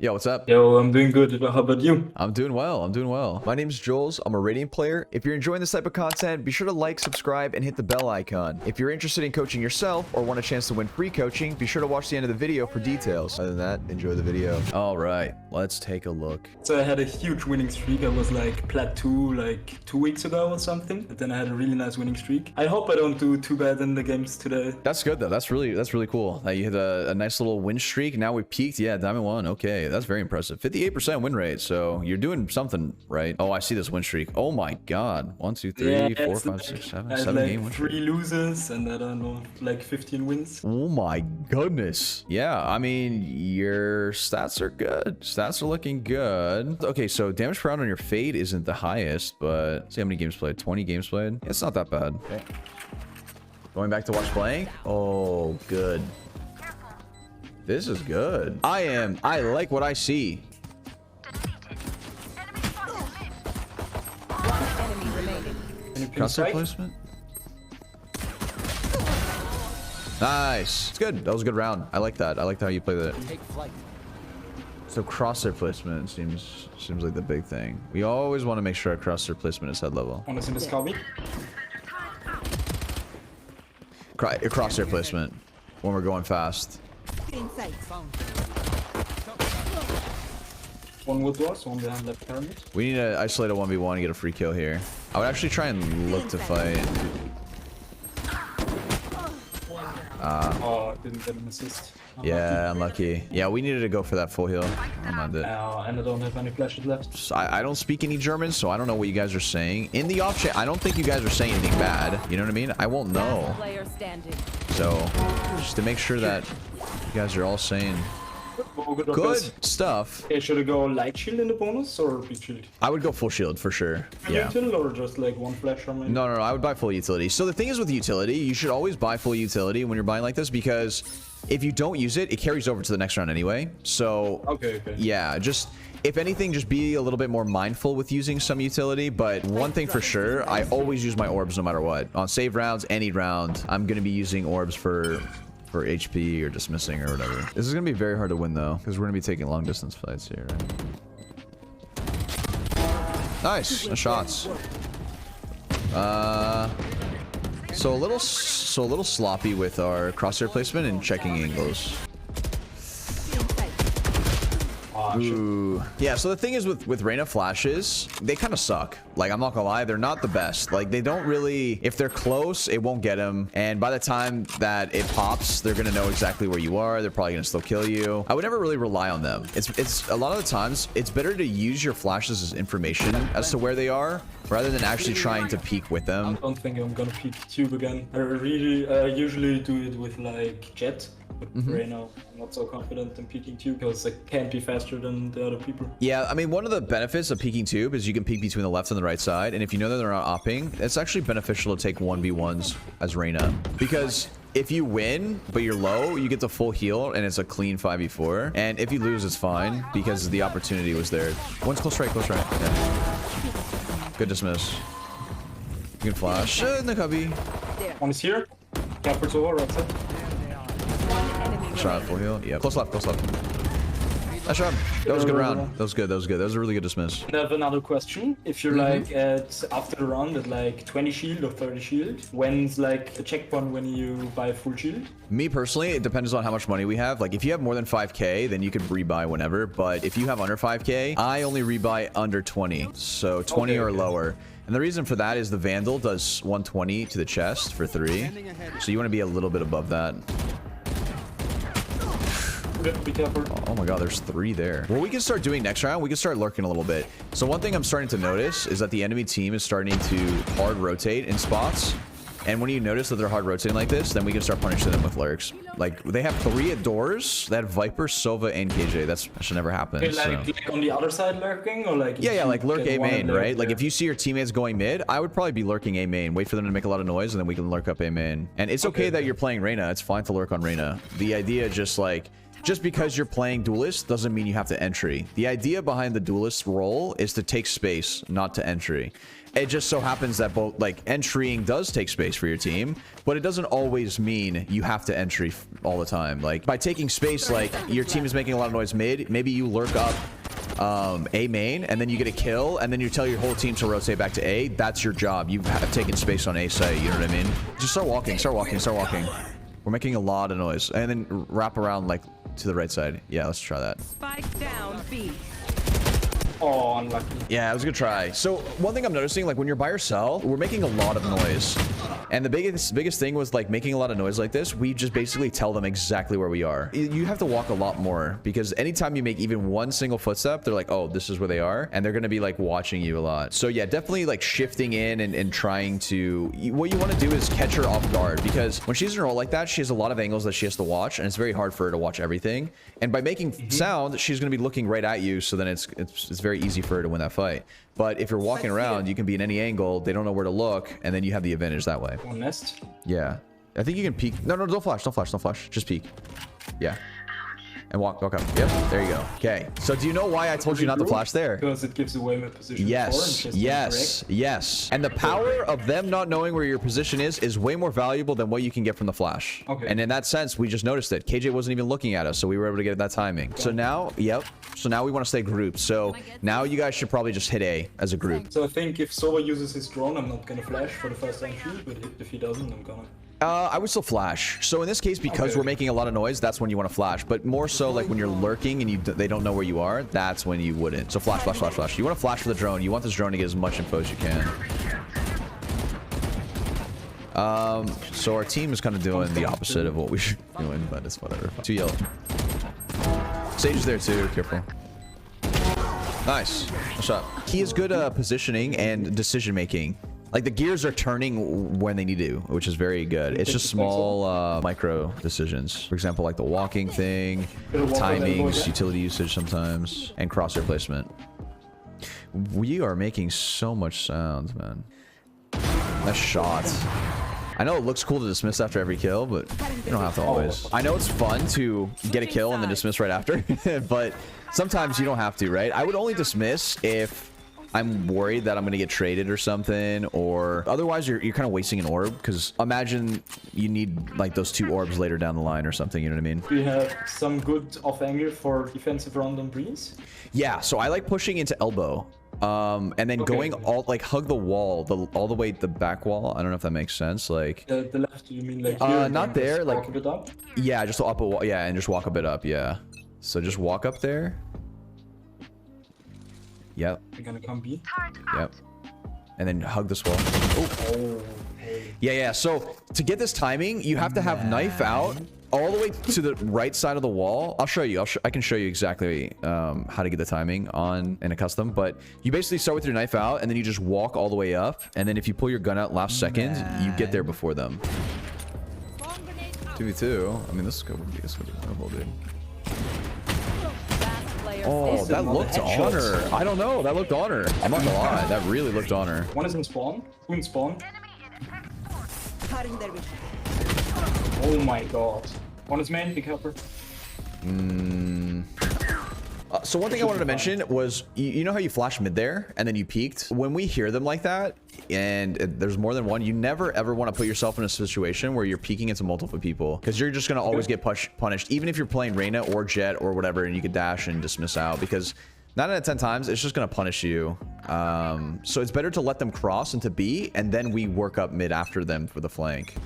Yo, what's up? Yo, I'm doing good. How about you? I'm doing well. I'm doing well. My name's Jollz. I'm a Radiant player. If you're enjoying this type of content, be sure to like, subscribe, and hit the bell icon. If you're interested in coaching yourself or want a chance to win free coaching, be sure to watch the end of the video for details. Other than that, enjoy the video. All right, let's take a look. So I had a huge winning streak. I was like plateau like 2 weeks ago or something. But then I had a really nice winning streak. I hope I don't do too bad in the games today. That's good though. That's really cool. You hit a nice little win streak. Now we peaked. Yeah, Diamond 1. Okay, that's very impressive. 58% win rate. So you're doing something right. Oh, I see this win streak. Oh my god. 1, 2, 3, 4, 5, 6, 7. 7 like game win streak. 3 losers and I don't know, like 15 wins. Oh my goodness. Yeah, I mean, your stats are good. Stats are looking good. Okay, so damage per round on your fade isn't the highest, but see how many games played? 20 games played. It's not that bad. Okay. Going back to watch playing. Oh, good. This is good. I like what I see. Crosshair placement. Nice. It's good. That was a good round. I like that. I like how you play that. So crosshair placement seems like the big thing. We always want to make sure our crosshair placement is head level. Wanna see this copy? Crosshair placement when we're going fast. One with us, one behind left pyramid. We need to isolate a 1v1 and get a free kill here. I would actually try and look to fight. Oh, didn't get an assist. Yeah, unlucky. Yeah, we needed to go for that full heal. I don't mind it. And I don't have any flashes left. So I don't speak any German, so I don't know what you guys are saying. In the off chat, I don't think you guys are saying anything bad. You know what I mean? I won't know. So, just to make sure that you guys are all saying good stuff. Okay, should I go light shield in the bonus or big shield? I would go full shield for sure. Yeah. Or just like one flash on me? No, I would buy full utility. So the thing is with utility, you should always buy full utility when you're buying like this, because if you don't use it, it carries over to the next round anyway. So okay. Yeah, just if anything, just be a little bit more mindful with using some utility. But one thing for sure, I always use my orbs no matter what. On save rounds, any round, I'm gonna be using orbs for HP or dismissing or whatever. This is gonna be very hard to win though, because we're gonna be taking long distance fights here, right? Nice shots. So a little sloppy with our crosshair placement and checking angles. Ooh. Yeah, so the thing is with Reyna flashes, they kind of suck. Like, I'm not gonna lie, they're not the best. Like, they don't really, if they're close, it won't get them. And by the time that it pops, they're gonna know exactly where you are. They're probably gonna still kill you. I would never really rely on them. It's a lot of the times, it's better to use your flashes as information as to where they are, rather than actually trying to peek with them. I don't think I'm gonna peek tube again. I usually do it with like Jet. But right now, I'm not so confident in peeking tube because I can't be faster than the other people. Yeah, I mean, one of the benefits of peeking tube is you can peek between the left and the right side. And if you know that they're not opping, it's actually beneficial to take 1v1s as Reyna. Because if you win, but you're low, you get the full heal and it's a clean 5v4. And if you lose, it's fine because the opportunity was there. One's close right, close right. Yeah. Good dismiss. You can flash. In the cubby. One is here. Capper to right side. Shot full heal. Yeah. Close left, close left. Nice job. That was a good round. That was good. That was good. That was a really good dismiss. I have another question. If you're like after the round at like 20 shield or 30 shield, when's like a checkpoint when you buy full shield? Me personally, it depends on how much money we have. Like if you have more than 5k, then you could rebuy whenever. But if you have under 5k, I only rebuy under 20. So 20 or lower. And the reason for that is the Vandal does 120 to the chest for 3. So you want to be a little bit above that. Be careful. Oh my god, there's 3 there. What we can start doing next round, we can start lurking a little bit. So one thing I'm starting to notice is that the enemy team is starting to hard rotate in spots. And when you notice that they're hard rotating like this, then we can start punishing them with lurks. Like, they have 3 at doors. They had Viper, Sova, and KJ. That should never happen. Okay, like on the other side lurking? Or like yeah, like lurk A main, right? Like if you see your teammates going mid, I would probably be lurking A main. Wait for them to make a lot of noise, and then we can lurk up A main. And it's okay that you're playing Reyna. It's fine to lurk on Reyna. The idea just like, just because you're playing duelist doesn't mean you have to entry. The idea behind the duelist role is to take space, not to entry. It just so happens that both, like, entrying does take space for your team, but it doesn't always mean you have to entry all the time. Like, by taking space, like, your team is making a lot of noise mid, maybe you lurk up A main, and then you get a kill, and then you tell your whole team to rotate back to A. That's your job. You have taken space on A site, you know what I mean? Just start walking, start walking, start walking. We're making a lot of noise. And then wrap around, like, to the right side. Yeah, let's try that. Spike down B. Oh, unlucky. Yeah, it was a good try. So one thing I'm noticing, like when you're by yourself, we're making a lot of noise. And the biggest thing was like making a lot of noise like this. We just basically tell them exactly where we are. You have to walk a lot more because anytime you make even one single footstep, they're like, oh, this is where they are. And they're going to be like watching you a lot. So yeah, definitely like shifting in and trying to, what you want to do is catch her off guard because when she's in a role like that, she has a lot of angles that she has to watch and it's very hard for her to watch everything. And by making sound, she's going to be looking right at you. So then it's very easy for her to win that fight. But if you're walking around, you can be in any angle. They don't know where to look, and then you have the advantage that way. One nest. Yeah, I think you can peek. No, don't flash, don't flash, don't flash. Just peek. Yeah. And walk up. Yep, there you go. Okay. So do you know why I told you not to flash there? Because it gives away my position. Yes, yes. And the power of them not knowing where your position is way more valuable than what you can get from the flash. Okay. And in that sense, we just noticed it. KJ wasn't even looking at us, so we were able to get that timing. So now, yep. So now we want to stay grouped. So now you guys should probably just hit A as a group. So I think if Sova uses his drone, I'm not gonna flash for the first entry, but if he doesn't, I'm gonna. I would still flash. So in this case, because we're making a lot of noise, that's when you want to flash. But more so like when you're lurking and they don't know where you are, that's when you wouldn't. So flash, flash, flash, flash. You want to flash for the drone. You want this drone to get as much info as you can. So our team is kind of doing the opposite of what we should be doing, but it's whatever. 2 yellow. Sage is there too. Careful. Nice. Good shot. He is good positioning and decision making. Like the gears are turning when they need to, which is very good. It's just small micro decisions. For example, like the walking thing, timings, utility usage sometimes, and crosshair placement. We are making so much sound, man. Nice shot. I know it looks cool to dismiss after every kill, but you don't have to always. I know it's fun to get a kill and then dismiss right after, but sometimes you don't have to, right? I would only dismiss if I'm worried that I'm going to get traded or something, or otherwise you're kind of wasting an orb, because imagine you need like those 2 orbs later down the line or something, you know what I mean? Do you have some good off angle for defensive round on breeze? Yeah, so I like pushing into elbow. And then going all like hug the wall, all the way to the back wall. I don't know if that makes sense. Like the left, you mean like here, not there, like walk a bit up? Yeah, just up a wall. Yeah, and just walk a bit up. Yeah. So just walk up there. Yep. You're gonna come B. Yep. And then hug this wall. Oh. Yeah. So to get this timing, you have to have knife out all the way to the right side of the wall. I'll show you. I can show you exactly how to get the timing on in a custom. But you basically start with your knife out, and then you just walk all the way up. And then if you pull your gun out last second, you get there before them. 2v2. I mean, this is gonna be winnable, dude. Oh, that looked on her. I don't know. That looked on her. I'm not gonna lie. That really looked on her. One is in spawn. 2 in spawn. Oh my god. One is main. Big helper. So one thing I wanted to mention was, you know how you flash mid there and then you peeked? When we hear them like that, and there's more than one, you never ever want to put yourself in a situation where you're peeking into multiple people, because you're just going to always get punished, even if you're playing Reyna or Jet or whatever, and you could dash and dismiss out, because 9 out of 10 times it's just going to punish you. So it's better to let them cross into B, and then we work up mid after them for the flank.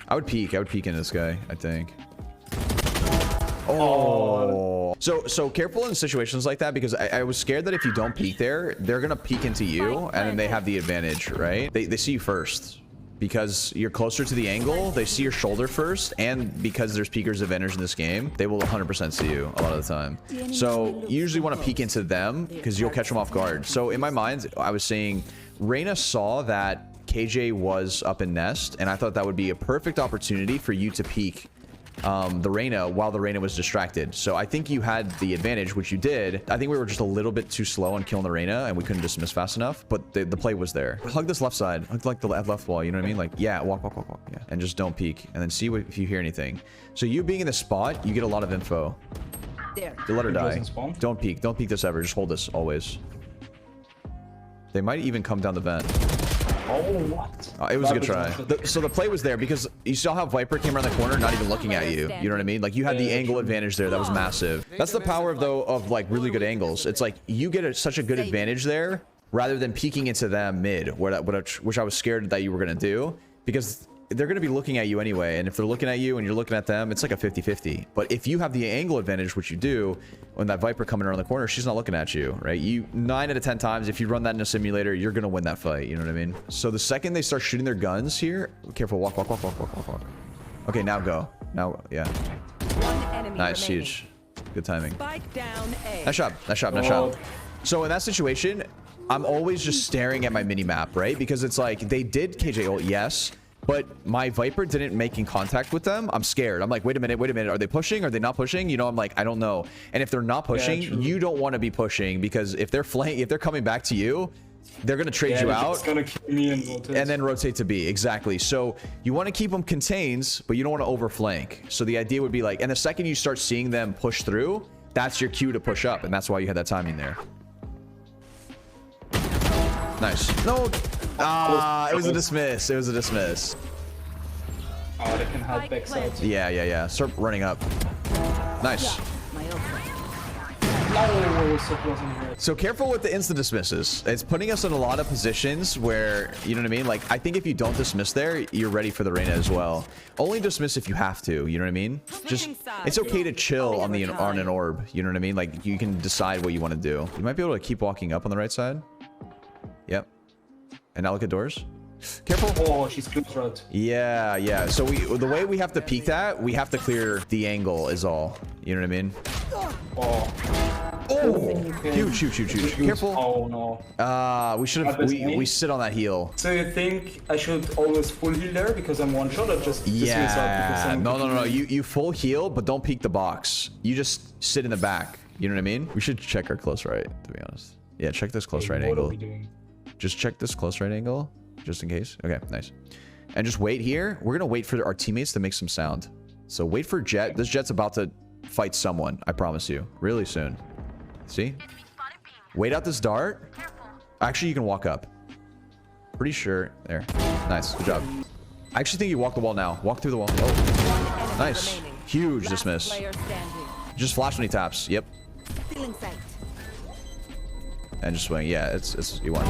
I would peek into this guy, I think. Oh. So careful in situations like that, because I was scared that if you don't peek there, they're gonna peek into you, and then they have the advantage, right? They see you first because you're closer to the angle. They see your shoulder first, and because there's peekers advantage in this game, they will 100% see you a lot of the time. So you usually want to peek into them because you'll catch them off guard. So in my mind, I was saying Reyna saw that KJ was up in nest, and I thought that would be a perfect opportunity for you to peek the Reyna while the Reyna was distracted. So I think you had the advantage, which you did. I think we were just a little bit too slow on killing the Reyna and we couldn't dismiss fast enough, but the play was there. Hug this left side. Hug like the left wall, you know what I mean? Like, yeah, walk. Yeah, and just don't peek. And then see if you hear anything. So you being in the spot, you get a lot of info. There. You let her die. Don't peek. Don't peek this ever. Just hold this always. They might even come down the vent. Oh, what? It was a good try. So the play was there because you saw how Viper came around the corner, not even looking at you. You know what I mean? Like you had the angle advantage there. That was massive. That's the power of like really good angles. It's like you get such a good advantage there rather than peeking into them mid, which I was scared that you were going to do because they're going to be looking at you anyway. And if they're looking at you and you're looking at them, it's like a 50-50. But if you have the angle advantage, which you do, when that Viper coming around the corner, she's not looking at you, right? 9 out of 10 times, if you run that in a simulator, you're going to win that fight. You know what I mean? So the second they start shooting their guns here, careful, walk. Okay, now go. Now, yeah. Nice, huge. Good timing. Nice shot. So in that situation, I'm always just staring at my mini map, right? Because it's like they did KJ ult, yes. But my Viper didn't making contact with them. I'm scared. I'm like, wait a minute. Are they pushing? Are they not pushing? You know, I'm like, I don't know. And if they're not pushing, you don't want to be pushing because if they're coming back to you, they're going to trade you out. It's going to kill me and rotate. And then rotate to B. Exactly. So you want to keep them contained, but you don't want to overflank. So the idea would be like, and the second you start seeing them push through, that's your cue to push up. And that's why you had that timing there. Nice. No. It was a dismiss. Oh, they can hide backside. Yeah. Start running up. Nice. So careful with the instant dismisses. It's putting us in a lot of positions where, you know what I mean? Like, I think if you don't dismiss there, you're ready for the Reyna as well. Only dismiss if you have to, you know what I mean? Just, it's okay to chill on an orb, you know what I mean? Like, you can decide what you want to do. You might be able to keep walking up on the right side. Yep. And now look at doors. Careful. Oh, she's close right. Yeah. So the way we have to peek that, we have to clear the angle is all. You know what I mean? Oh, huge. Careful. Oh no. We should have. We sit on that heal. So you think I should always full heal there because I'm one shot, or just yeah? No. You full heal, but don't peek the box. You just sit in the back. You know what I mean? We should check our close right. To be honest. Yeah, check this close right angle. What are we doing? Just check this close right angle, just in case. Okay, nice. And just wait here. We're gonna wait for our teammates to make some sound. So wait for Jet. This Jet's about to fight someone. I promise you, really soon. See? Wait out this dart. Actually, you can walk up. Pretty sure. There. Nice. Good job. I actually think you walk the wall now. Walk through the wall. Oh, nice. Huge dismiss. Just flash when he taps. Yep. And just swing. Yeah, it's you won.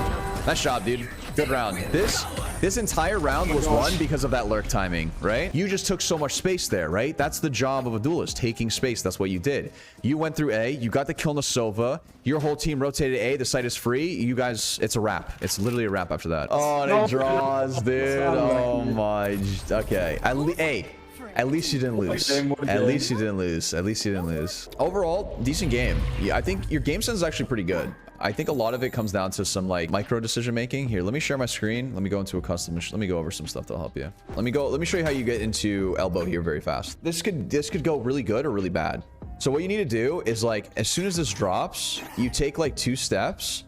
Nice job, dude. Good round. This entire round was won because of that lurk timing, right? You just took so much space there, right? That's the job of a duelist, taking space. That's what you did. You went through A, you got the kill Sova, your whole team rotated A, the site is free. You guys, it's a wrap. It's literally a wrap after that. Oh, and it draws, dude. Oh my. Okay. At least you didn't lose. At least you didn't lose. Overall, decent game. Yeah, I think your game sense is actually pretty good. I think a lot of it comes down to some like micro decision making. Here, let me share my screen. Let me go into a custom. Let me go over some stuff that'll help you. Let me show you how you get into elbow here very fast. This could go really good or really bad. So what you need to do is like, as soon as this drops, you take like 2 steps,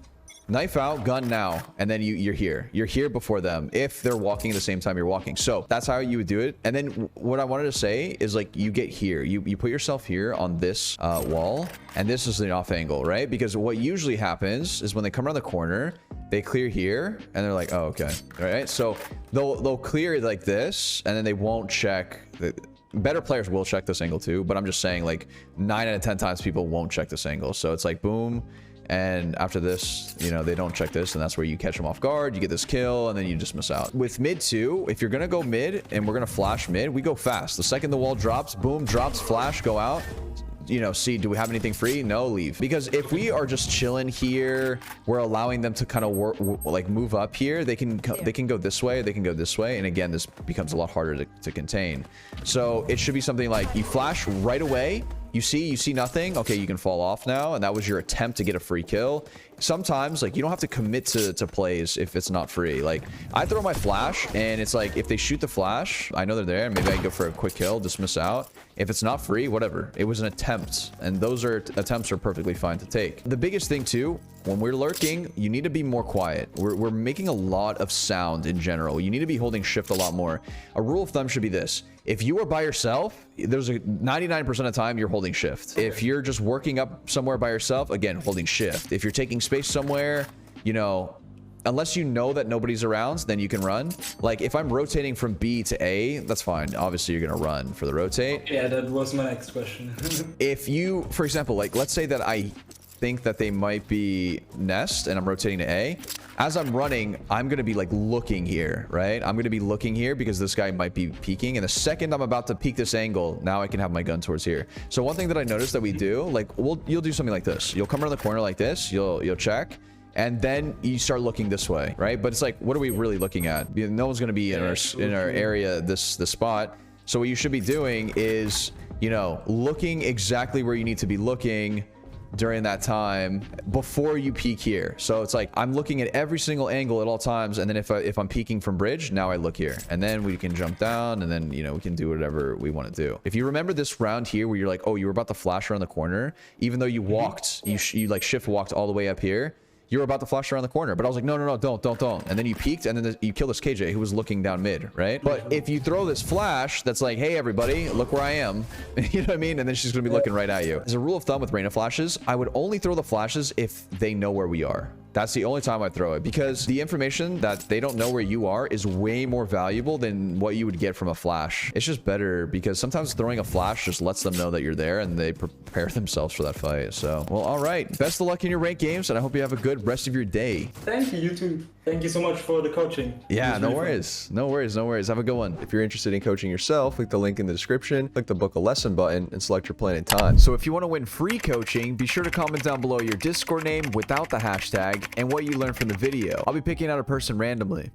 knife out, gun now, and then you're here. You're here before them if they're walking at the same time you're walking. So that's how you would do it. And then what I wanted to say is like you get here. You put yourself here on this wall, and this is the off angle, right? Because what usually happens is when they come around the corner, they clear here, and they're like, oh, okay. All right. So they'll clear it like this, and then they won't check. Better players will check this angle too, but I'm just saying like 9 out of 10 times people won't check this angle. So it's like boom. And after this, you know, they don't check this, and that's where you catch them off guard. You get this kill, and then you just miss out. With mid 2, if you're going to go mid and we're going to flash mid, we go fast. The second the wall drops, boom, drops, flash, go out. You know, see, do we have anything free? No, leave. Because if we are just chilling here, we're allowing them to kind of like move up here. They can go this way, they can go this way, and again, this becomes a lot harder to contain. So it should be something like you flash right away. You see nothing. Okay, you can fall off now, and that was your attempt to get a free kill. sometimes like you don't have to commit to plays if it's not free. Like I throw my flash and it's like if they shoot the flash, I know they're there and maybe I can go for a quick kill, dismiss out. If it's not free, whatever. It was an attempt, and those attempts are perfectly fine to take. The biggest thing too, when we're lurking, you need to be more quiet. We're making a lot of sound in general. You need to be holding shift a lot more. A rule of thumb should be this. If you are by yourself, there's a 99% of the time you're holding shift. If you're just working up somewhere by yourself, again, holding shift. If you're taking space somewhere, you know, unless you know that nobody's around, then you can run. Like if I'm rotating from B to A, that's fine. Obviously you're gonna run for the rotate. Yeah, that was my next question. If you, for example, like let's say that I think that they might be nest and I'm rotating to A. As I'm running, I'm going to be like looking here, right? I'm going to be looking here because this guy might be peeking. And the second I'm about to peek this angle, now I can have my gun towards here. So one thing that I noticed that we do, like you'll do something like this. You'll come around the corner like this. You'll check. And then you start looking this way, right? But it's like, what are we really looking at? No one's going to be in our area, this spot. So what you should be doing is, you know, looking exactly where you need to be looking during that time before you peek here. So it's like I'm looking at every single angle at all times, and then if I'm peeking from bridge, now I look here, and then we can jump down, and then, you know, we can do whatever we want to do. If you remember this round here where you're like, oh, you were about to flash around the corner, even though you walked, you like shift walked all the way up here, you were about to flash around the corner, but I was like, no, don't. And then you peeked, and then you kill this KJ who was looking down mid, right? But if you throw this flash that's like, hey, everybody, look where I am. You know what I mean? And then she's going to be looking right at you. As a rule of thumb with Reyna flashes, I would only throw the flashes if they know where we are. That's the only time I throw it, because the information that they don't know where you are is way more valuable than what you would get from a flash. It's just better because sometimes throwing a flash just lets them know that you're there and they prepare themselves for that fight. So, well, all right. Best of luck in your ranked games, and I hope you have a good rest of your day. Thank you, you too. Thank you so much for the coaching. Yeah, no worries. No worries. Have a good one. If you're interested in coaching yourself, click the link in the description, click the book a lesson button, and select your plan and time. So if you want to win free coaching, be sure to comment down below your Discord name without the hashtag and what you learned from the video. I'll be picking out a person randomly.